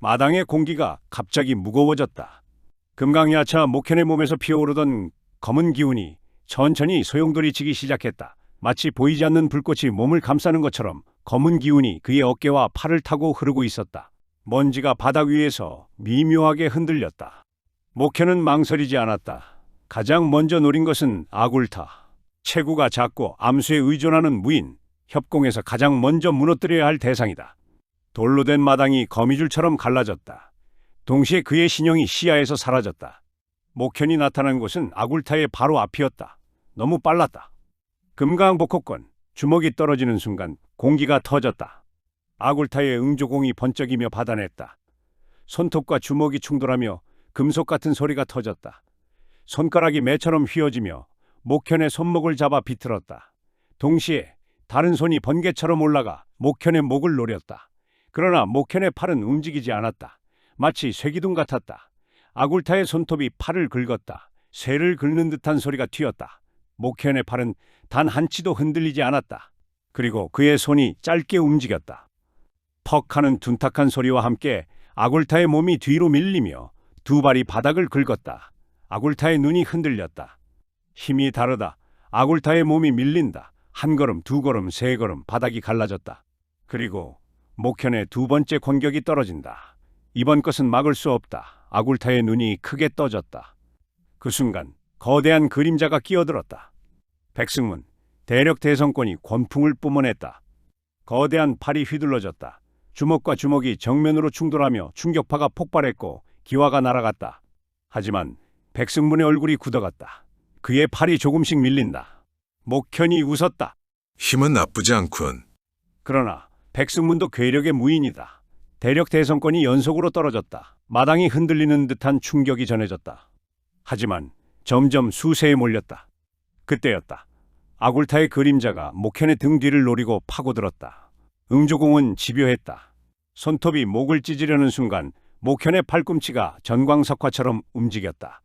마당의 공기가 갑자기 무거워졌다. 금강야차 목현의 몸에서 피어오르던 검은 기운이 천천히 소용돌이치기 시작했다. 마치 보이지 않는 불꽃이 몸을 감싸는 것처럼 검은 기운이 그의 어깨와 팔을 타고 흐르고 있었다. 먼지가 바닥 위에서 미묘하게 흔들렸다. 목현은 망설이지 않았다. 가장 먼저 노린 것은 아굴타. 체구가 작고 암수에 의존하는 무인, 협공에서 가장 먼저 무너뜨려야 할 대상이다. 돌로 된 마당이 거미줄처럼 갈라졌다. 동시에 그의 신형이 시야에서 사라졌다. 목현이 나타난 곳은 아굴타의 바로 앞이었다. 너무 빨랐다. 금강복호권, 주먹이 떨어지는 순간 공기가 터졌다. 아굴타의 응조공이 번쩍이며 받아냈다. 손톱과 주먹이 충돌하며 금속 같은 소리가 터졌다. 손가락이 매처럼 휘어지며 목현의 손목을 잡아 비틀었다. 동시에 다른 손이 번개처럼 올라가 목현의 목을 노렸다. 그러나 목현의 팔은 움직이지 않았다. 마치 쇠기둥 같았다. 아굴타의 손톱이 팔을 긁었다. 쇠를 긁는 듯한 소리가 튀었다. 목현의 팔은 단 한치도 흔들리지 않았다. 그리고 그의 손이 짧게 움직였다. 퍽 하는 둔탁한 소리와 함께 아굴타의 몸이 뒤로 밀리며 두 발이 바닥을 긁었다. 아굴타의 눈이 흔들렸다. 힘이 다르다. 아굴타의 몸이 밀린다. 한 걸음, 두 걸음, 세 걸음 바닥이 갈라졌다. 그리고 목현의 두 번째 공격이 떨어진다. 이번 것은 막을 수 없다. 아굴타의 눈이 크게 떠졌다. 그 순간 거대한 그림자가 끼어들었다. 백승문, 대력 대성권이 권풍을 뿜어냈다. 거대한 팔이 휘둘러졌다. 주먹과 주먹이 정면으로 충돌하며 충격파가 폭발했고 기와가 날아갔다. 하지만 백승문의 얼굴이 굳어갔다. 그의 팔이 조금씩 밀린다. 목현이 웃었다. 힘은 나쁘지 않군. 그러나 백승문도 괴력의 무인이다. 대력 대성권이 연속으로 떨어졌다. 마당이 흔들리는 듯한 충격이 전해졌다. 하지만 점점 수세에 몰렸다. 그때였다. 아굴타의 그림자가 목현의 등 뒤를 노리고 파고들었다. 응조공은 집요했다. 손톱이 목을 찢으려는 순간 목현의 팔꿈치가 전광석화처럼 움직였다.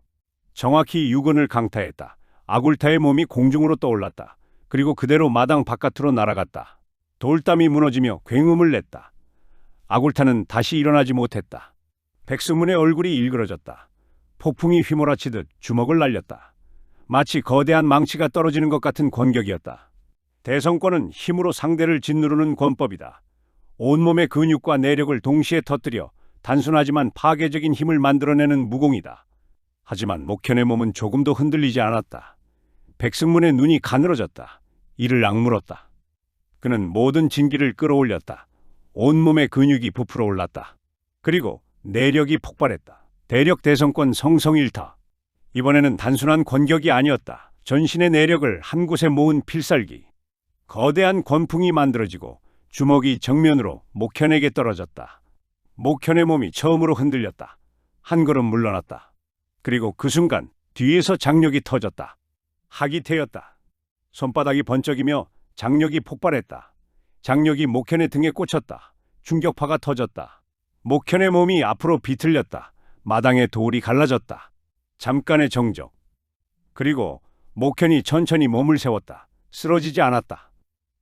정확히 유근을 강타했다. 아굴타의 몸이 공중으로 떠올랐다. 그리고 그대로 마당 바깥으로 날아갔다. 돌담이 무너지며 굉음을 냈다. 아굴타는 다시 일어나지 못했다. 백승문의 얼굴이 일그러졌다. 폭풍이 휘몰아치듯 주먹을 날렸다. 마치 거대한 망치가 떨어지는 것 같은 권격이었다. 대성권은 힘으로 상대를 짓누르는 권법이다. 온몸의 근육과 내력을 동시에 터뜨려 단순하지만 파괴적인 힘을 만들어내는 무공이다. 하지만 목현의 몸은 조금도 흔들리지 않았다. 백승문의 눈이 가늘어졌다. 이를 악물었다. 그는 모든 진기를 끌어올렸다. 온몸의 근육이 부풀어 올랐다. 그리고 내력이 폭발했다. 대력 대성권 성성일타. 이번에는 단순한 권격이 아니었다. 전신의 내력을 한 곳에 모은 필살기. 거대한 권풍이 만들어지고 주먹이 정면으로 목현에게 떨어졌다. 목현의 몸이 처음으로 흔들렸다. 한 걸음 물러났다. 그리고 그 순간 뒤에서 장력이 터졌다. 하기태였다. 손바닥이 번쩍이며 장력이 폭발했다. 장력이 목현의 등에 꽂혔다. 충격파가 터졌다. 목현의 몸이 앞으로 비틀렸다. 마당의 돌이 갈라졌다. 잠깐의 정적. 그리고 목현이 천천히 몸을 세웠다. 쓰러지지 않았다.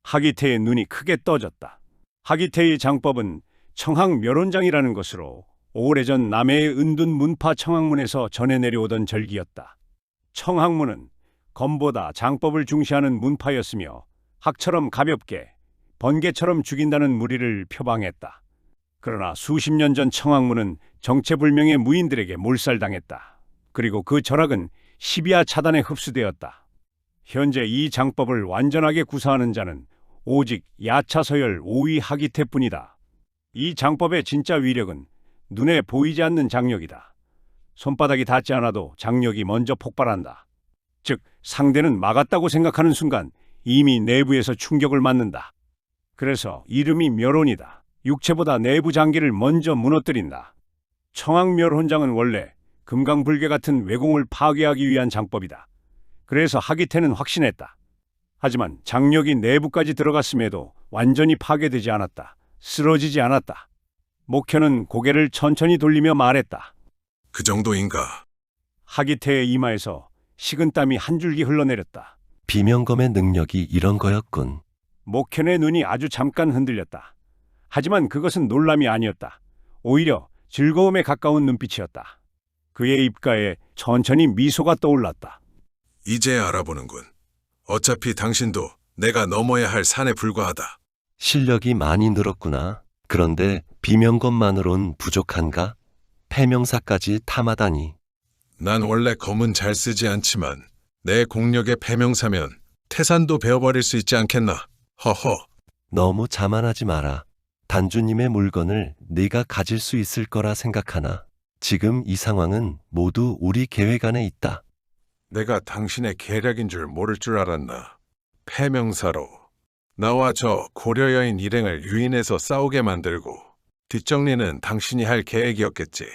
하기태의 눈이 크게 떠졌다. 하기태의 장법은 청학멸원장이라는 것으로 오래전 남해의 은둔 문파 청학문에서 전해 내려오던 절기였다. 청학문은 검보다 장법을 중시하는 문파였으며 학처럼 가볍게 번개처럼 죽인다는 무리를 표방했다. 그러나 수십 년 전 청학문은 정체불명의 무인들에게 몰살당했다. 그리고 그 절학은 시비아 차단에 흡수되었다. 현재 이 장법을 완전하게 구사하는 자는 오직 야차서열 5위 하기태뿐이다. 이 장법의 진짜 위력은 눈에 보이지 않는 장력이다. 손바닥이 닿지 않아도 장력이 먼저 폭발한다. 즉, 상대는 막았다고 생각하는 순간 이미 내부에서 충격을 맞는다. 그래서 이름이 멸혼이다. 육체보다 내부 장기를 먼저 무너뜨린다. 청학멸혼장은 원래 금강불개 같은 외공을 파괴하기 위한 장법이다. 그래서 하기태는 확신했다. 하지만 장력이 내부까지 들어갔음에도 완전히 파괴되지 않았다. 쓰러지지 않았다. 목현은 고개를 천천히 돌리며 말했다. 그 정도인가? 하기태의 이마에서 식은땀이 한 줄기 흘러내렸다. 비명검의 능력이 이런 거였군. 목현의 눈이 아주 잠깐 흔들렸다. 하지만 그것은 놀람이 아니었다. 오히려 즐거움에 가까운 눈빛이었다. 그의 입가에 천천히 미소가 떠올랐다. 이제 알아보는군. 어차피 당신도 내가 넘어야 할 산에 불과하다. 실력이 많이 늘었구나. 그런데 비명검만으론 부족한가? 패명사까지 탐하다니. 난 원래 검은 잘 쓰지 않지만 내 공력의 패명사면 태산도 베어버릴 수 있지 않겠나. 허허. 너무 자만하지 마라. 단주님의 물건을 네가 가질 수 있을 거라 생각하나. 지금 이 상황은 모두 우리 계획 안에 있다. 내가 당신의 계략인 줄 모를 줄 알았나. 패명사로 나와 저 고려 여인 일행을 유인해서 싸우게 만들고 뒷정리는 당신이 할 계획이었겠지.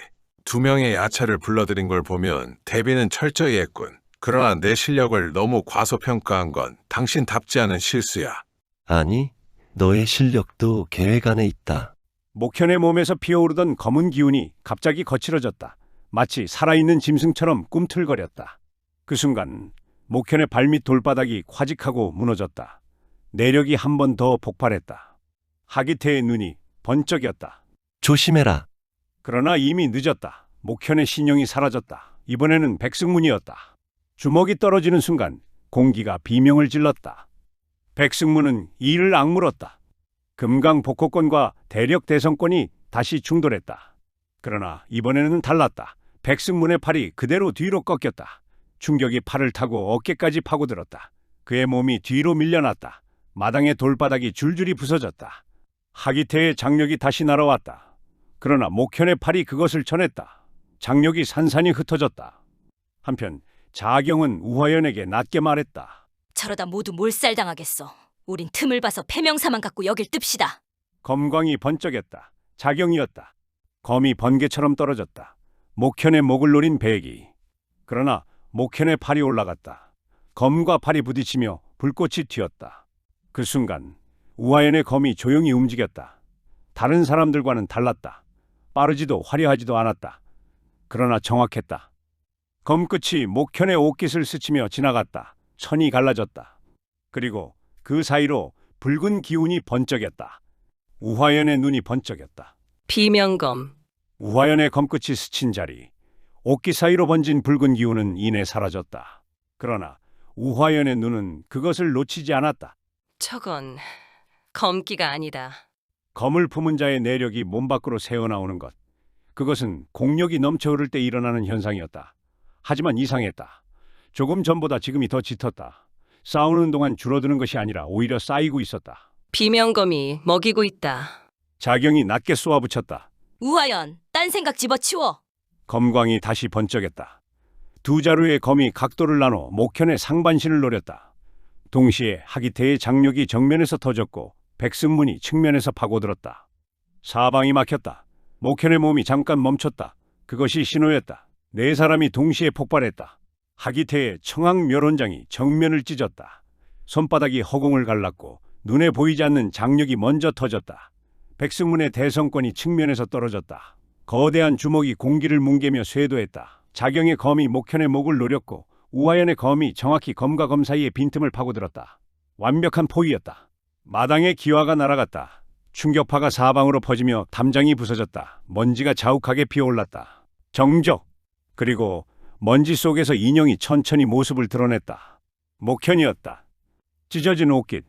2명의 야차를 불러들인 걸 보면 대비는 철저히 했군. 그러나 내 실력을 너무 과소평가한 건 당신답지 않은 실수야. 아니, 너의 실력도 계획 안에 있다. 목현의 몸에서 피어오르던 검은 기운이 갑자기 거칠어졌다. 마치 살아있는 짐승처럼 꿈틀거렸다. 그 순간 목현의 발밑 돌바닥이 과직하고 무너졌다. 내력이 한 번 더 폭발했다. 하기태의 눈이 번쩍였다. 조심해라. 그러나 이미 늦었다. 목현의 신용이 사라졌다. 이번에는 백승문이었다. 주먹이 떨어지는 순간 공기가 비명을 질렀다. 백승문은 이를 악물었다. 금강복호권과 대력대성권이 다시 충돌했다. 그러나 이번에는 달랐다. 백승문의 팔이 그대로 뒤로 꺾였다. 충격이 팔을 타고 어깨까지 파고들었다. 그의 몸이 뒤로 밀려났다. 마당의 돌바닥이 줄줄이 부서졌다. 하기태의 장력이 다시 날아왔다. 그러나 목현의 팔이 그것을 쳐냈다. 장력이 산산이 흩어졌다. 한편 자경은 우화연에게 낮게 말했다. 저러다 모두 몰살당하겠어. 우린 틈을 봐서 패명사만 갖고 여길 뜹시다. 검광이 번쩍였다. 자경이었다. 검이 번개처럼 떨어졌다. 목현의 목을 노린 배기. 그러나 목현의 팔이 올라갔다. 검과 팔이 부딪히며 불꽃이 튀었다. 그 순간 우하연의 검이 조용히 움직였다. 다른 사람들과는 달랐다. 빠르지도 화려하지도 않았다. 그러나 정확했다. 검끝이 목현의 옷깃을 스치며 지나갔다. 천이 갈라졌다. 그리고 그 사이로 붉은 기운이 번쩍였다. 우화연의 눈이 번쩍였다. 비명검. 우화연의 검끝이 스친 자리, 옷깃 사이로 번진 붉은 기운은 이내 사라졌다. 그러나 우화연의 눈은 그것을 놓치지 않았다. 저건 검기가 아니다. 검을 품은 자의 내력이 몸 밖으로 새어나오는 것. 그것은 공력이 넘쳐 흐를 때 일어나는 현상이었다. 하지만 이상했다. 조금 전보다 지금이 더 짙었다. 싸우는 동안 줄어드는 것이 아니라 오히려 쌓이고 있었다. 비명검이 먹이고 있다. 자경이 낮게 쏘아붙였다. 우하연, 딴 생각 집어치워. 검광이 다시 번쩍였다. 두 자루의 검이 각도를 나눠 목현의 상반신을 노렸다. 동시에 하기태의 장력이 정면에서 터졌고 백승문이 측면에서 파고들었다. 사방이 막혔다. 목현의 몸이 잠깐 멈췄다. 그것이 신호였다. 네 사람이 동시에 폭발했다. 하기태의 청학묘론장이 정면을 찢었다. 손바닥이 허공을 갈랐고 눈에 보이지 않는 장력이 먼저 터졌다. 백승문의 대성권이 측면에서 떨어졌다. 거대한 주먹이 공기를 뭉개며 쇄도했다. 자경의 검이 목현의 목을 노렸고 우하연의 검이 정확히 검과 검 사이의 빈틈을 파고들었다. 완벽한 포위였다. 마당의 기와가 날아갔다. 충격파가 사방으로 퍼지며 담장이 부서졌다. 먼지가 자욱하게 피어올랐다. 정적! 그리고 먼지 속에서 인형이 천천히 모습을 드러냈다. 목현이었다. 찢어진 옷깃.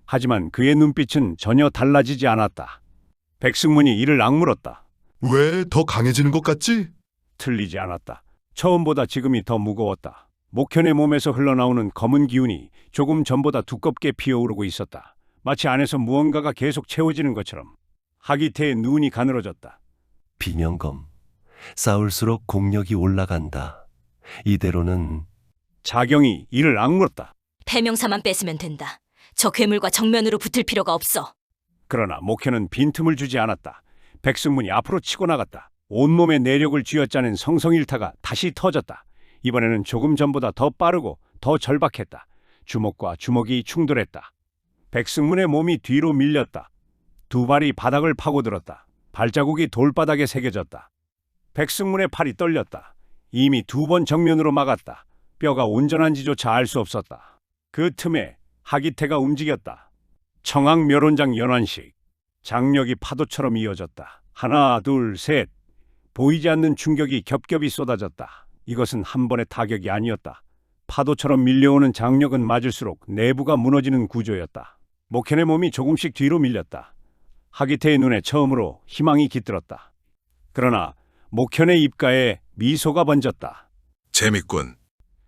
하지만 그의 눈빛은 전혀 달라지지 않았다. 백승문이 이를 악물었다. 왜 더 강해지는 것 같지? 틀리지 않았다. 처음보다 지금이 더 무거웠다. 목현의 몸에서 흘러나오는 검은 기운이 조금 전보다 두껍게 피어오르고 있었다. 마치 안에서 무언가가 계속 채워지는 것처럼. 하기태의 눈이 가늘어졌다. 비명검. 싸울수록 공력이 올라간다. 이대로는 자경이 이를 악물었다. 패명사만 뺏으면 된다. 저 괴물과 정면으로 붙을 필요가 없어. 그러나 목현은 빈틈을 주지 않았다. 백승문이 앞으로 치고 나갔다. 온몸의 내력을 쥐어짜는 성성일타가 다시 터졌다. 이번에는 조금 전보다 더 빠르고 더 절박했다. 주먹과 주먹이 충돌했다. 백승문의 몸이 뒤로 밀렸다. 두 발이 바닥을 파고들었다. 발자국이 돌바닥에 새겨졌다. 백승문의 팔이 떨렸다. 이미 2번 정면으로 막았다. 뼈가 온전한지조차 알 수 없었다. 그 틈에 하기태가 움직였다. 청학묘론장 연환식. 장력이 파도처럼 이어졌다. 하나, 둘, 셋. 보이지 않는 충격이 겹겹이 쏟아졌다. 이것은 한 번의 타격이 아니었다. 파도처럼 밀려오는 장력은 맞을수록 내부가 무너지는 구조였다. 목현의 몸이 조금씩 뒤로 밀렸다. 하기태의 눈에 처음으로 희망이 깃들었다. 그러나 목현의 입가에 미소가 번졌다. 재밌군.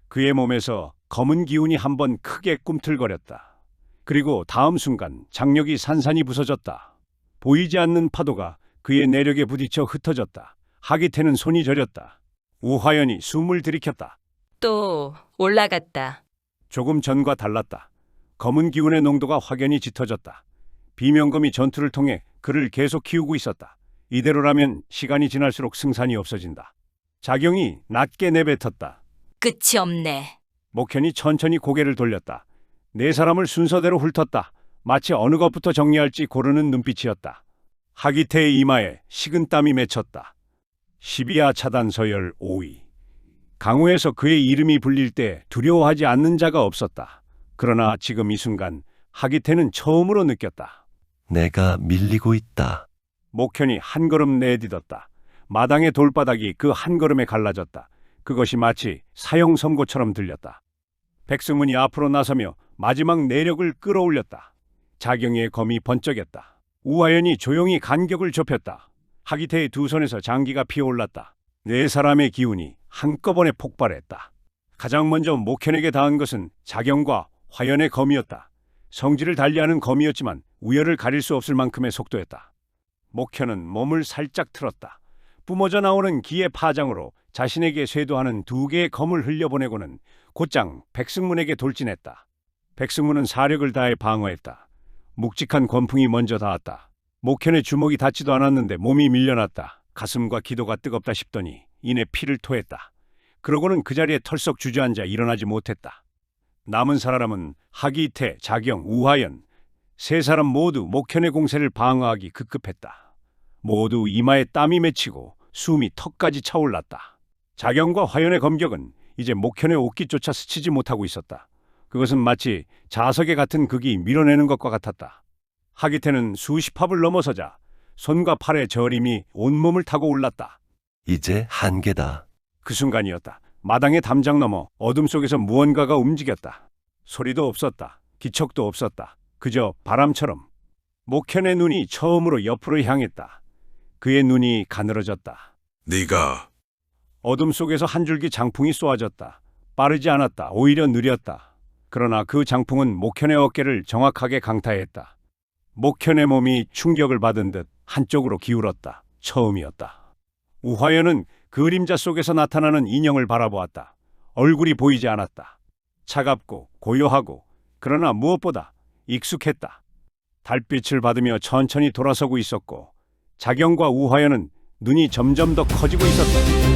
그의 몸에서 검은 기운이 한번 크게 꿈틀거렸다. 그리고 다음 순간 장력이 산산이 부서졌다. 보이지 않는 파도가 그의 내력에 부딪혀 흩어졌다. 하기태는 손이 저렸다. 우화연이 숨을 들이켰다. 또 올라갔다. 조금 전과 달랐다. 검은 기운의 농도가 확연히 짙어졌다. 비명검이 전투를 통해 그를 계속 키우고 있었다. 이대로라면 시간이 지날수록 승산이 없어진다. 자경이 낮게 내뱉었다. 끝이 없네. 목현이 천천히 고개를 돌렸다. 네 사람을 순서대로 훑었다. 마치 어느 것부터 정리할지 고르는 눈빛이었다. 하기태의 이마에 식은땀이 맺혔다. 12야 차단 서열 5위. 강호에서 그의 이름이 불릴 때 두려워하지 않는 자가 없었다. 그러나 지금 이 순간 하기태는 처음으로 느꼈다. 내가 밀리고 있다. 목현이 한 걸음 내딛었다. 마당의 돌바닥이 그 한 걸음에 갈라졌다. 그것이 마치 사형 선고처럼 들렸다. 백승문이 앞으로 나서며 마지막 내력을 끌어올렸다. 자경이의 검이 번쩍였다. 우하연이 조용히 간격을 좁혔다. 하기태의 두 손에서 장기가 피어올랐다. 네 사람의 기운이 한꺼번에 폭발했다. 가장 먼저 목현에게 닿은 것은 자경과 화연의 검이었다. 성질을 달리하는 검이었지만 우열을 가릴 수 없을 만큼의 속도였다. 목현은 몸을 살짝 틀었다. 뿜어져 나오는 기의 파장으로 자신에게 쇄도하는 두 개의 검을 흘려보내고는 곧장 백승문에게 돌진했다. 백승문은 사력을 다해 방어했다. 묵직한 권풍이 먼저 닿았다. 목현의 주먹이 닿지도 않았는데 몸이 밀려났다. 가슴과 기도가 뜨겁다 싶더니 이내 피를 토했다. 그러고는 그 자리에 털썩 주저앉아 일어나지 못했다. 남은 사람은 하기태, 자경, 우하연 세 사람 모두 목현의 공세를 방어하기 급급했다. 모두 이마에 땀이 맺히고 숨이 턱까지 차올랐다. 자경과 화연의 검격은 이제 목현의 옷깃조차 스치지 못하고 있었다. 그것은 마치 자석에 같은 극이 밀어내는 것과 같았다. 하기태는 수십 합을 넘어서자 손과 팔의 저림이 온몸을 타고 올랐다. 이제 한계다. 그 순간이었다. 마당의 담장 너머 어둠 속에서 무언가가 움직였다. 소리도 없었다. 기척도 없었다. 그저 바람처럼. 목현의 눈이 처음으로 옆으로 향했다. 그의 눈이 가늘어졌다. 네가 어둠 속에서 한 줄기 장풍이 쏘아졌다. 빠르지 않았다. 오히려 느렸다. 그러나 그 장풍은 목현의 어깨를 정확하게 강타했다. 목현의 몸이 충격을 받은 듯 한쪽으로 기울었다. 처음이었다. 우화연은 그림자 속에서 나타나는 인형을 바라보았다. 얼굴이 보이지 않았다. 차갑고 고요하고 그러나 무엇보다 익숙했다. 달빛을 받으며 천천히 돌아서고 있었고 자경과 우화연은 눈이 점점 더 커지고 있었다.